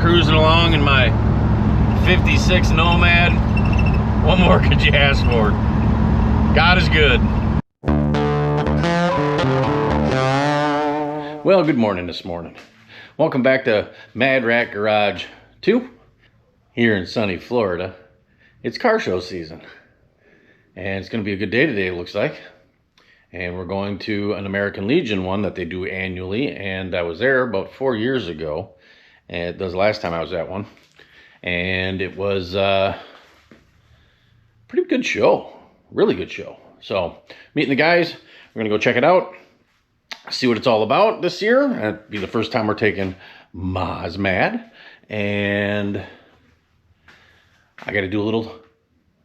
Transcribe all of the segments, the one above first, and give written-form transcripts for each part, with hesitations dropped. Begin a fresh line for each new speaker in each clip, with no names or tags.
cruising along in my 56 Nomad. What more could you ask for? God is good. Well, good morning this morning. Welcome back to Mad Rat Garage 2 here in sunny Florida. It's car show season, and it's going to be a good day today, it looks like. And we're going to an American Legion one that they do annually, and I was there about 4 years ago, and that was the last time I was at one, and it was a pretty good show, really good show. So meeting the guys, we're gonna go check it out, see what it's all about this year. It'll be the first time we're taking Nomad, and I got to do a little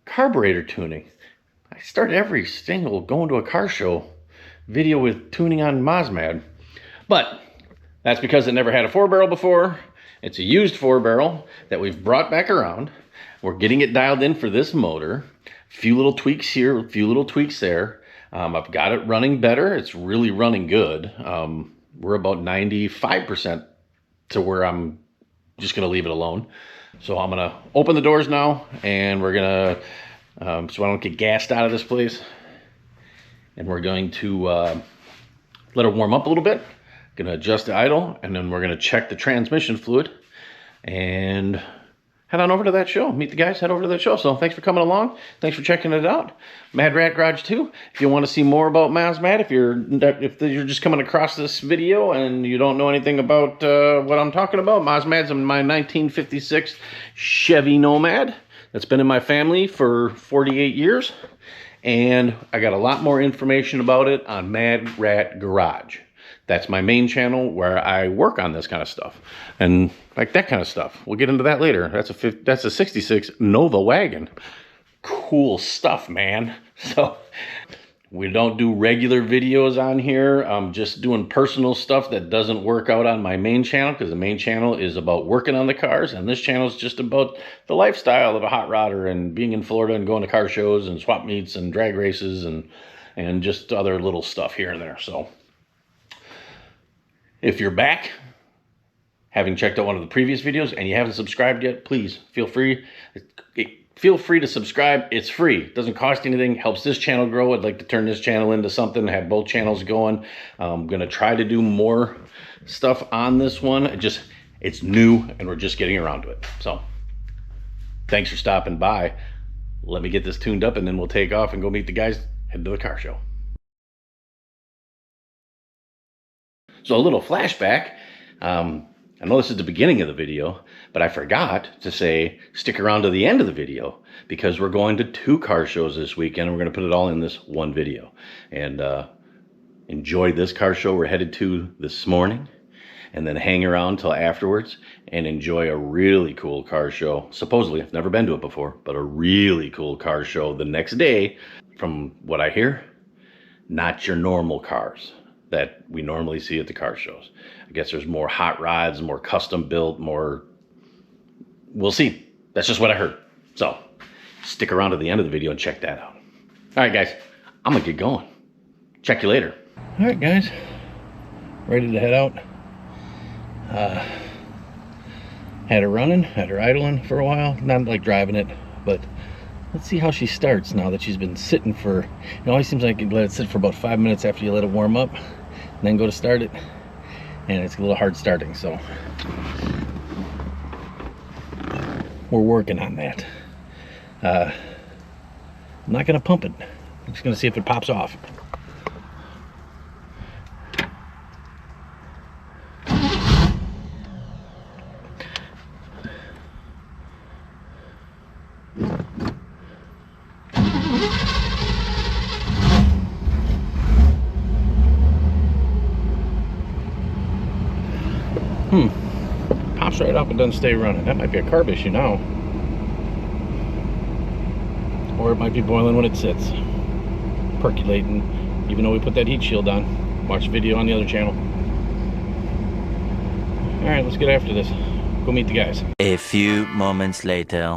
carburetor tuning. I start every single going to a car show video with tuning on Nomad, but that's because it never had a 4-barrel before. It's a used 4-barrel that we've brought back around. We're getting it dialed in for this motor. A few little tweaks here, a few little tweaks there. I've got it running better. It's really running good. We're about 95% to where I'm just going to leave it alone. So I'm going to open the doors now, and we're going to so I don't get gassed out of this place, and we're going to let it warm up a little bit. Going to adjust the idle, and then we're going to check the transmission fluid and head on over to that show. Meet the guys, head over to that show. So thanks for coming along. Thanks for checking it out. Mad Rat Garage 2. If you want to see more about Nomad, if you're just coming across this video and you don't know anything about what I'm talking about, Nomad's my 1956 Chevy Nomad. That's been in my family for 48 years, and I got a lot more information about it on Mad Rat Garage. That's my main channel where I work on this kind of stuff and like that kind of stuff. We'll get into that later. That's a 66 Nova Wagon. Cool stuff, man. So we don't do regular videos on here. I'm just doing personal stuff that doesn't work out on my main channel, because the main channel is about working on the cars, and this channel is just about the lifestyle of a hot rodder and being in Florida and going to car shows and swap meets and drag races and just other little stuff here and there. So if you're back, having checked out one of the previous videos, and you haven't subscribed yet, please feel free to subscribe. It's free. It doesn't cost anything. Helps this channel grow. I'd like to turn this channel into something, have both channels going. I'm going to try to do more stuff on this one. It's new, and we're just getting around to it. So thanks for stopping by. Let me get this tuned up, and then we'll take off and go meet the guys, head to the car show. So a little flashback. I know this is the beginning of the video, but I forgot to say stick around to the end of the video, because we're going to 2 car shows this weekend, and we're going to put it all in this one video. And enjoy this car show we're headed to this morning, and then hang around till afterwards and enjoy a really cool car show. Supposedly, I've never been to it before, but a really cool car show the next day. From what I hear, not your normal cars that we normally see at the car shows. I guess there's more hot rods, more custom built, more... We'll see. That's just what I heard. So stick around to the end of the video and check that out. All right, guys, I'm gonna get going. Check you later. All right, guys, ready to head out. Had her running, had her idling for a while. Not like driving it, but let's see how she starts now that she's been sitting for... It always seems like you let it sit for about 5 minutes after you let it warm up, and then go to start it, and it's a little hard starting, so we're working on that. I'm not gonna pump it. I'm just gonna see if it pops off. Pops right up and doesn't stay running. That might be a carb issue now. Or it might be boiling when it sits. Percolating, even though we put that heat shield on. Watch the video on the other channel. Alright, let's get after this. Go meet the guys.
A few moments later.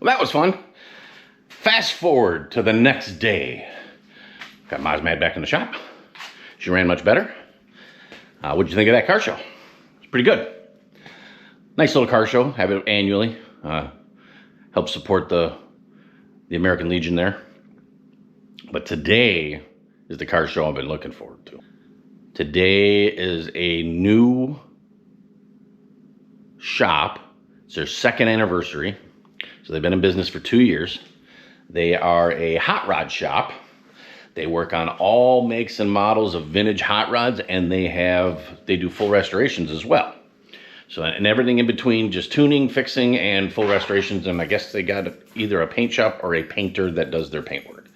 Well, that was fun. Fast forward to the next day. Got Mad back in the shop. She ran much better. What'd you think of that car show? It's pretty good. Nice little car show. Have it annually. Help support the American Legion there. But today is the car show I've been looking forward to. Today is a new shop. It's their 2nd anniversary. So they've been in business for 2 years. They are a hot rod shop. They work on all makes and models of vintage hot rods, and they do full restorations as well. So, and everything in between, just tuning, fixing, and full restorations. And I guess they got either a paint shop or a painter that does their paint work.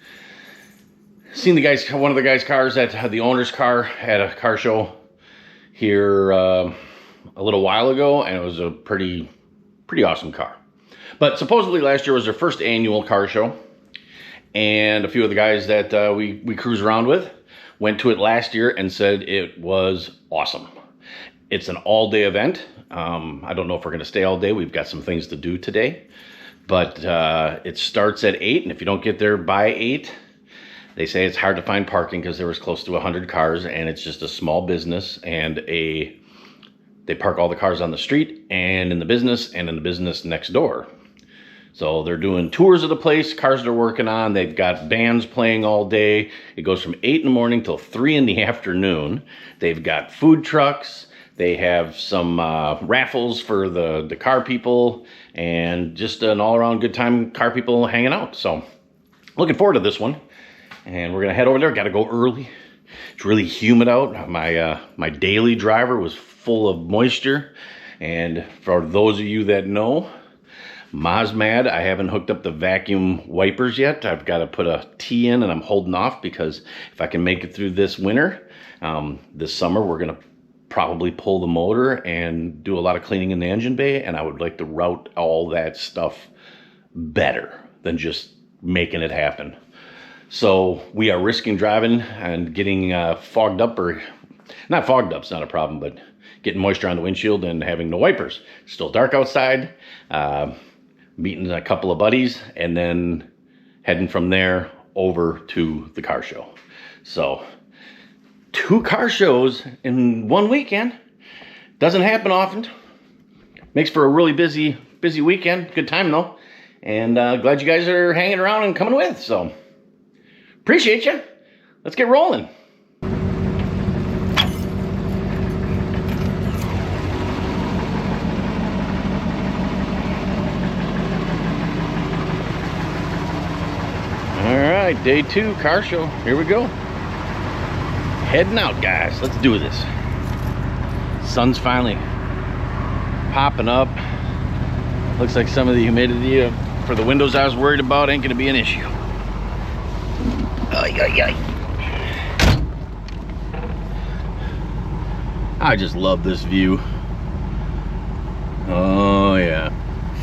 Seen one of the guys' cars at the owner's car at a car show here a little while ago, and it was a pretty awesome car. But supposedly last year was their first annual car show, and a few of the guys that we cruise around with went to it last year and said it was awesome. It's an all-day event. I don't know if we're going to stay all day. We've got some things to do today, but it starts at 8, and if you don't get there by 8, they say it's hard to find parking because there was close to 100 cars, and it's just a small business, and they park all the cars on the street and in the business next door. So they're doing tours of the place, cars they're working on. They've got bands playing all day. It goes from 8 in the morning till 3 in the afternoon. They've got food trucks. They have some raffles for the car people, and just an all-around good time car people hanging out. So looking forward to this one. And we're going to head over there. Got to go early. It's really humid out. My daily driver was full of moisture. And for those of you that know, Mad, I haven't hooked up the vacuum wipers yet. I've got to put a T in, and I'm holding off because if I can make it through this winter, this summer we're going to probably pull the motor and do a lot of cleaning in the engine bay, and I would like to route all that stuff better than just making it happen. So we are risking driving and getting fogged up, or not fogged up's not a problem, but getting moisture on the windshield and having no wipers. It's still dark outside. Meeting a couple of buddies, and then heading from there over to the car show. So 2 car shows in one weekend. Doesn't happen often. Makes for a really busy weekend. Good time though. And glad you guys are hanging around and coming with. So appreciate you. Let's get rolling. All right, day 2 car show. Here we go. Heading out, guys. Let's do this. Sun's finally popping up. Looks like some of the humidity for the windows I was worried about ain't gonna be an issue. Ay, ay, ay. I just love this view. Oh yeah,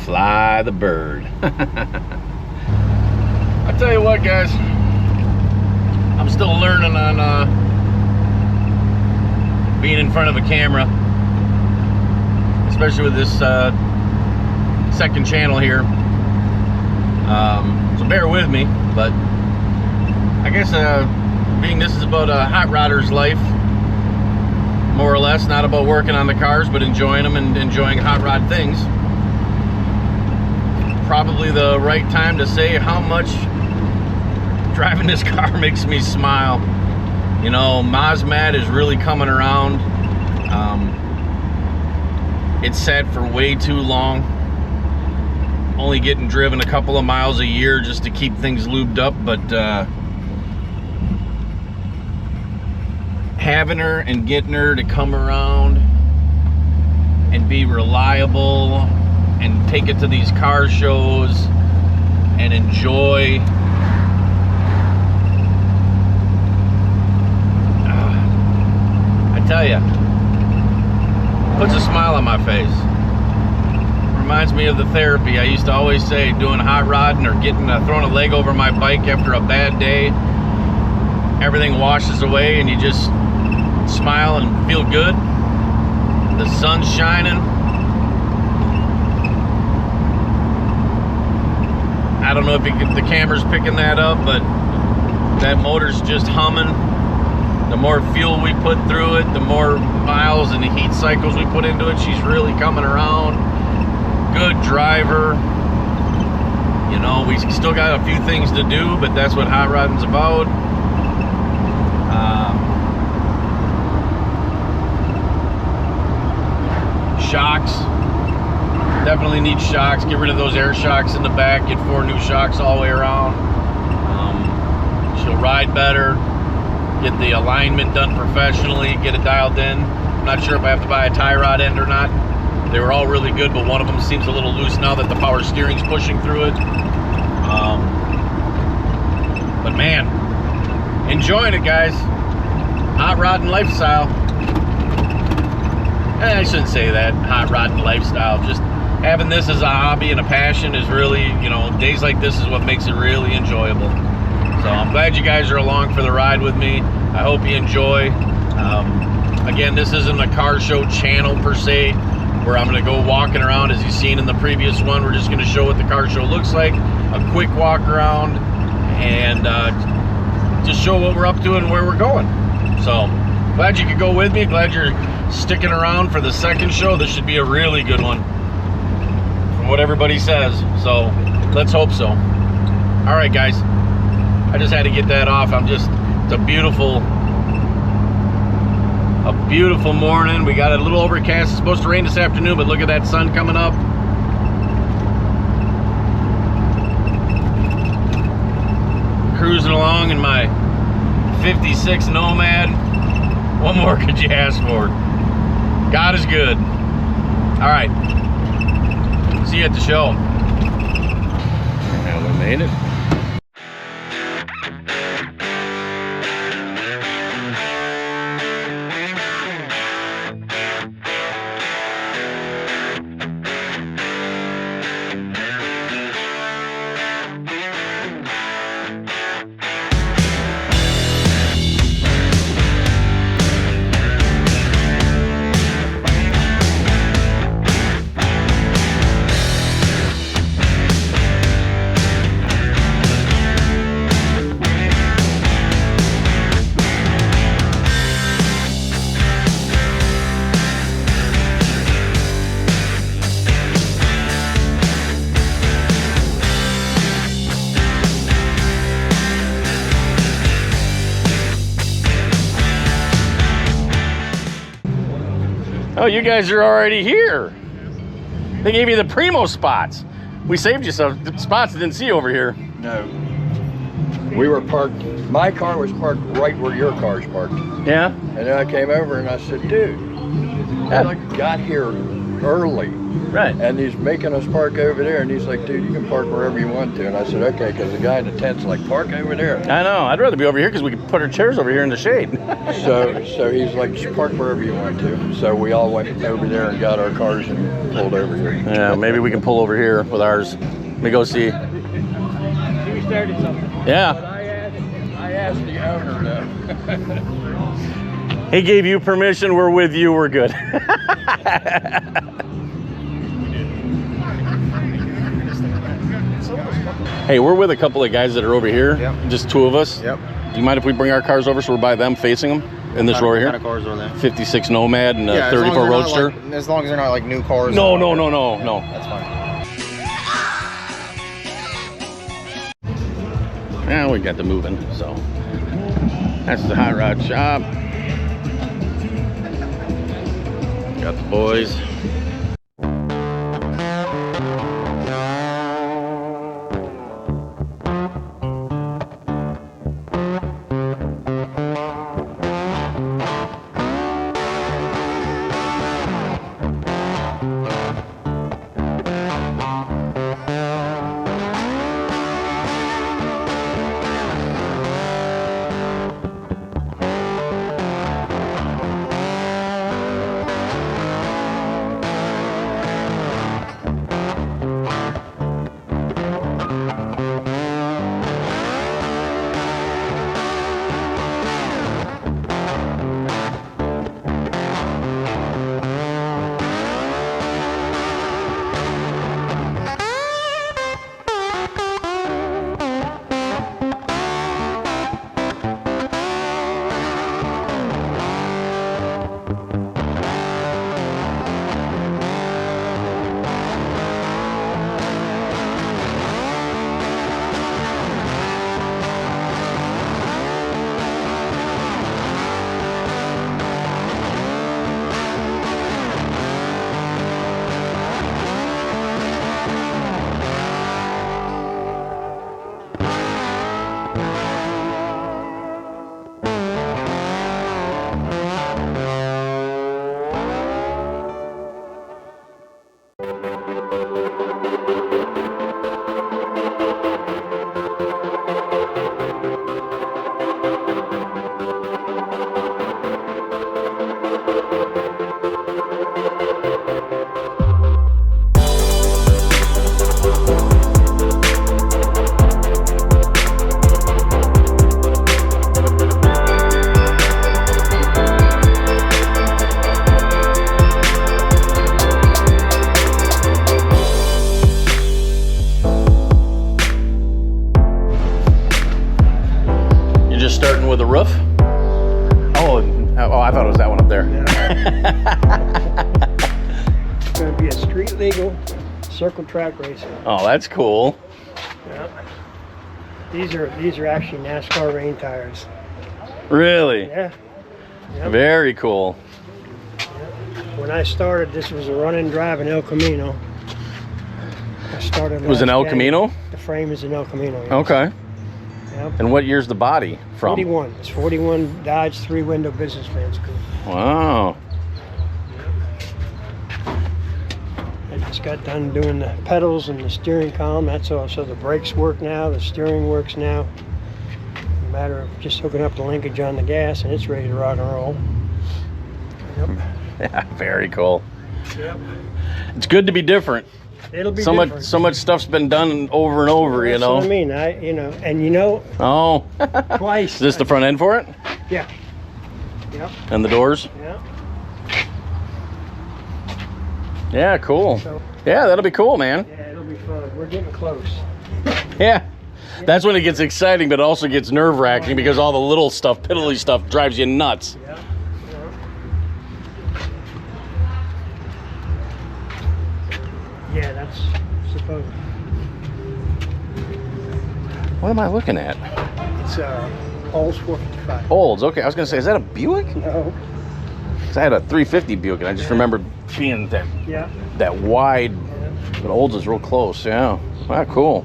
fly the bird. I'll tell you what, guys, I'm still learning on being in front of a camera, especially with this second channel here. So bear with me, but I guess being this is about a hot rodder's life, more or less, not about working on the cars, but enjoying them and enjoying hot rod things. Probably the right time to say how much driving this car makes me smile. You know, Mad is really coming around. It's sat for way too long. Only getting driven a couple of miles a year just to keep things lubed up, but having her and getting her to come around and be reliable and take it to these car shows and enjoy. I tell ya, puts a smile on my face. Reminds me of the therapy I used to always say, doing hot rodding or getting throwing a leg over my bike after a bad day. Everything washes away and you just smile and feel good. The sun's shining. I don't know if the camera's picking that up, but that motor's just humming. The more fuel we put through it, the more miles and the heat cycles we put into it, she's really coming around. Good driver. You know, we still got a few things to do, but that's what hot rodding's about. Shocks. Definitely need shocks. Get rid of those air shocks in the back. Get 4 new shocks all the way around. She'll ride better. Get the alignment done professionally. Get it dialed in. I'm not sure if I have to buy a tie rod end or not. They were all really good, but one of them seems a little loose now that the power steering's pushing through it. But man, enjoying it, guys. Hot rodding lifestyle. I shouldn't say that, hot rodding lifestyle. Just having this as a hobby and a passion is really, you know, days like this is what makes it really enjoyable. So I'm glad you guys are along for the ride with me. I hope you enjoy. Again, this isn't a car show channel per se, where I'm going to go walking around as you've seen in the previous one. We're just going to show what the car show looks like, a quick walk around, and just show what we're up to and where we're going. So glad you could go with me. Glad you're sticking around for the second show. This should be a really good one from what everybody says, so let's hope so. All right, guys, I just had to get that off. It's a beautiful morning. We got a little overcast. It's supposed to rain this afternoon, but look at that sun coming up. Cruising along in my 56 Nomad. What more could you ask for? God is good. All right. See you at the show. And we made it. Oh, you guys are already here. They gave you the primo spots. We saved you some spots that didn't see over here.
No. We were parked, my car was parked right where your car's parked.
Yeah?
And then I came over and I said, dude, I got here early.
Right.
And he's making us park over there. And he's like, dude, you can park wherever you want to. And I said, okay, because the guy in the tent's like, park over there.
I know. I'd rather be over here because we can put our chairs over here in the shade.
So he's like, just park wherever you want to. So we all went over there and got our cars and pulled over here.
Yeah, maybe we can pull over here with ours. Let me go see.
You started something.
Yeah.
But I asked the owner, though.
He gave you permission. We're with you. We're good. Hey, we're with a couple of guys that are over here.
Yep.
Just 2 of us.
Yep.
Do you mind if we bring our cars over so we're by them facing them in this row right here?
What kind of cars are there?
56 Nomad and a
Yeah,
34 Roadster.
As long as they're not like new cars.
No.
That's fine.
Yeah, we got the moving, so that's the hot rod shop. Got the boys.
legal circle track racing.
Oh, that's cool.
Yeah. These are actually NASCAR rain tires.
Really?
Yeah. Yep.
Very cool.
When I started, this was a run and drive in El Camino. I started.
It was an
last
El
January.
Camino?
The frame is an El Camino. Yes.
Okay.
Yep.
And what year's the body from?
41. It's 41 Dodge 3-window businessman's coupe.
Wow.
I just got done doing the pedals and the steering column. That's all. So the brakes work now. The steering works now. A matter of just hooking up the linkage on the gas, and it's ready to rock and roll. Yep.
Yeah, very cool.
Yep.
It's good to be different.
It'll be
So
different.
much stuff's been done over and over, you
That's
know.
what I mean. And
Oh.
twice.
Is this the front end for it?
Yeah. Yep.
And the doors?
Yeah.
Yeah, cool.
So,
Yeah, that'll be cool, man.
yeah, it'll be fun. We're getting close.
Yeah. That's when it gets exciting, but it also gets nerve-wracking because all the little stuff, piddly stuff, drives you nuts.
Yeah. Yeah, that's supposed.
What am I looking at?
It's Olds 455.
Olds. Okay, I was gonna say, is that a Buick?
No.
'Cause I had a 350 Buick, and I just remembered being
Yeah.
that wide. But Olds is real close. Yeah. Wow, cool.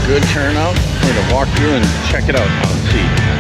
Good turnout. We're gonna walk through and check it out now and see.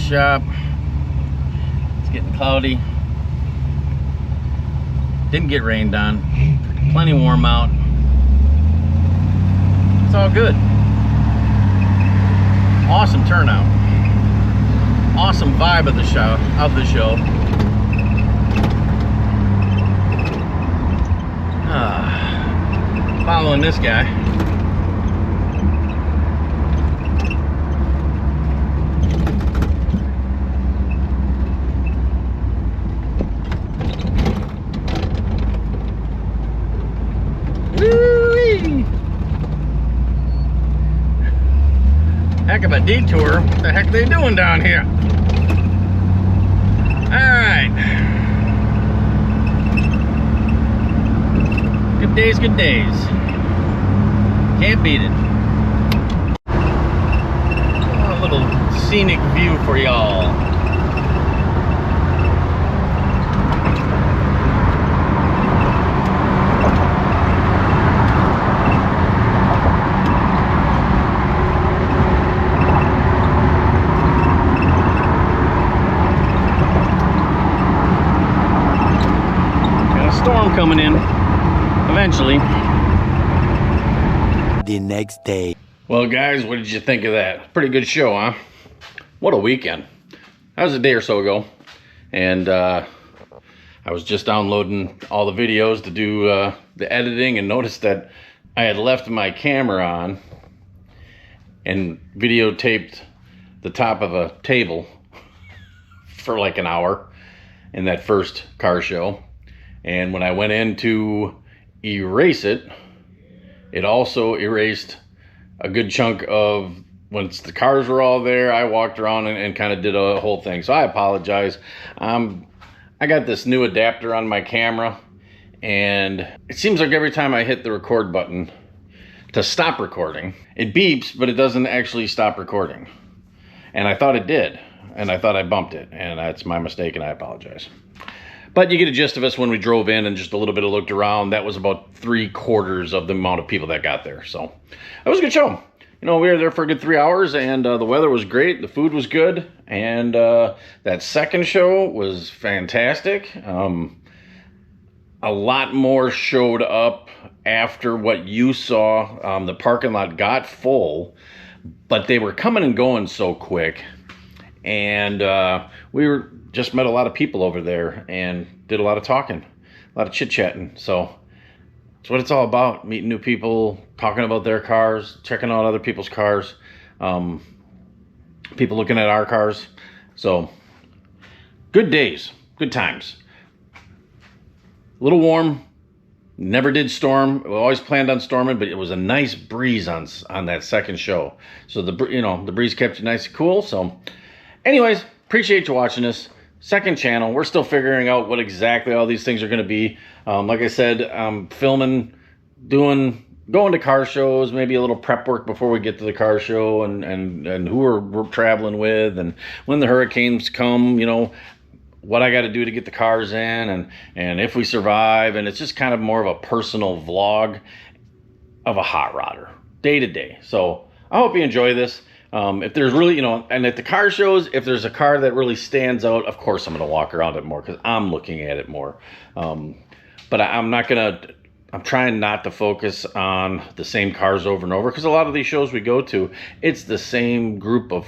shop. It's getting cloudy. Didn't get rained on. Plenty warm out. It's all good. Awesome turnout. Awesome vibe of the show. Following this guy. Woo-wee. Heck of a detour. What the heck are they doing down here? Alright. Good days, good days. Can't beat it. A little scenic view for y'all. Storm coming in eventually.
The next day.
Well, guys, what did you think of that? Pretty good show, huh? What a weekend. That was a day or so ago, and I was just downloading all the videos to do the editing, and noticed that I had left my camera on and videotaped the top of a table for like an hour in that first car show. And when I went in to erase it, it also erased a good chunk of, once the cars were all there, I walked around and kind of did a whole thing. So I apologize. I got this new adapter on my camera, and it seems like every time I hit the record button to stop recording, it beeps, but it doesn't actually stop recording. And I thought it did, and I thought I bumped it, and that's my mistake, and I apologize. But you get a gist of us when we drove in and just a little bit of looked around. That was about 3/4 of the amount of people that got there. So it was a good show. You know, we were there for a good 3 hours, and the weather was great. The food was good. And that second show was fantastic. A lot more showed up after what you saw. The parking lot got full, but they were coming and going so quick. And we just met a lot of people over there and did a lot of talking, a lot of chit-chatting. So it's what it's all about, meeting new people, talking about their cars, checking out other people's cars, people looking at our cars. So good days, good times. A little warm, never did storm. We always planned on storming, but it was a nice breeze on that second show. So the breeze kept you nice and cool. So anyways, appreciate you watching this. Second channel. We're still figuring out what exactly all these things are going to be. Like I said, I'm filming, going to car shows, maybe a little prep work before we get to the car show, and who we're traveling with, and when the hurricanes come, you know, what I got to do to get the cars in, and if we survive. And it's just kind of more of a personal vlog of a hot rodder, day to day. So I hope you enjoy this. If there's really, you know, and at the car shows, if there's a car that really stands out, of course I'm going to walk around it more because I'm looking at it more. But I'm trying not to focus on the same cars over and over, because a lot of these shows we go to, it's the same group of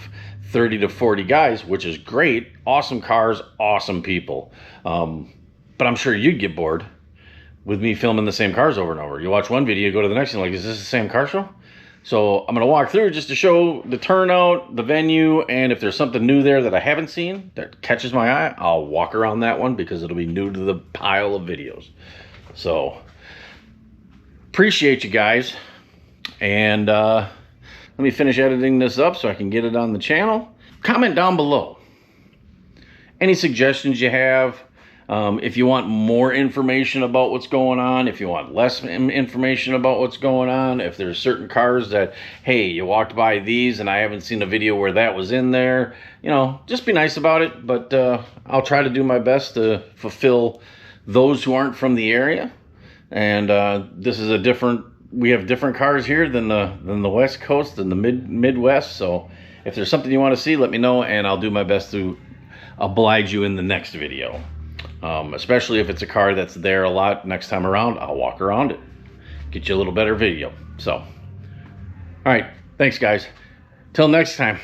30 to 40 guys, which is great. Awesome cars, awesome people. But I'm sure you'd get bored with me filming the same cars over and over. You watch one video, you go to the next one, like, is this the same car show? So I'm going to walk through just to show the turnout, the venue, and if there's something new there that I haven't seen that catches my eye, I'll walk around that one because it'll be new to the pile of videos. So appreciate you guys, and let me finish editing this up so I can get it on the channel. Comment down below any suggestions you have. If you want more information about what's going on, if you want less information about what's going on, if there's certain cars that, hey, you walked by these and I haven't seen a video where that was in there, you know, just be nice about it. But I'll try to do my best to fulfill those who aren't from the area. And this is we have different cars here than the West Coast and the Midwest. So If there's something you want to see, let me know, and I'll do my best to oblige you in the next video. Especially if it's a car that's there a lot next time around, I'll walk around it. Get you a little better video. So, all right, thanks guys. Till next time.